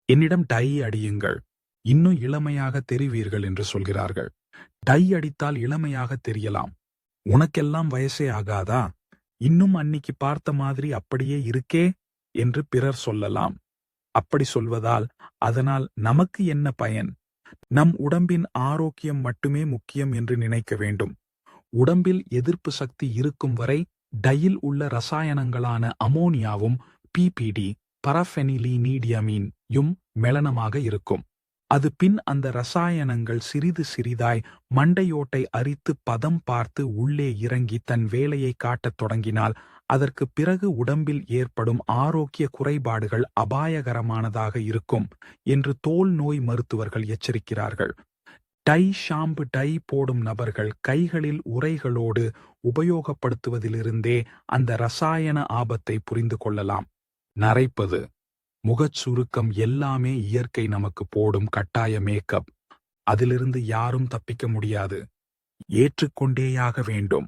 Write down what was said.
என்னிடம் டை அடியுங்கள், இன்னும் இளமையாக தெரிவீர்கள் என்று சொல்கிறார்கள். டை அடித்தால் இளமையாக தெரியலாம். உனக்கெல்லாம் வயசே ஆகாதா? இன்னும் அன்னிக்கு பார்த்த மாதிரி அப்படியே இருக்கே என்று பிறர் சொல்லலாம். அப்படி சொல்வதால் அதனால் நமக்கு என்ன பயன்? நம் உடம்பின் ஆரோக்கியம் மட்டுமே முக்கியம் என்று நினைக்க வேண்டும். உடம்பில் எதிர்ப்பு சக்தி இருக்கும் வரை டையில் உள்ள ரசாயனங்களான அமோனியாவும் பிபிடி பரஃபெனிலீனிடியமீன் யும் மெலனமாக இருக்கும். அது பின் அந்த ரசாயனங்கள் சிறிது சிறிதாய் மண்டையோட்டை அரித்து பதம் பார்த்து உள்ளே இறங்கி தன் வேலையை காட்டத் தொடங்கினால் அதற்கு பிறகு உடம்பில் ஏற்படும் ஆரோக்கிய குறைபாடுகள் அபாயகரமானதாக இருக்கும் என்று தோல் நோய் மருத்துவர்கள் எச்சரிக்கிறார்கள். டை ஷாம்பு டை போடும் நபர்கள் கைகளில் உறைகளோடு உபயோகப்படுத்துவதிலிருந்தே அந்த ரசாயன ஆபத்தை புரிந்து கொள்ளலாம். நரைப்பது, முகச் சுருக்கம் எல்லாமே இயற்கை நமக்கு போடும் கட்டாய மேக்கப். அதிலிருந்து யாரும் தப்பிக்க முடியாது. ஏற்றுக்கொண்டேயாக வேண்டும்.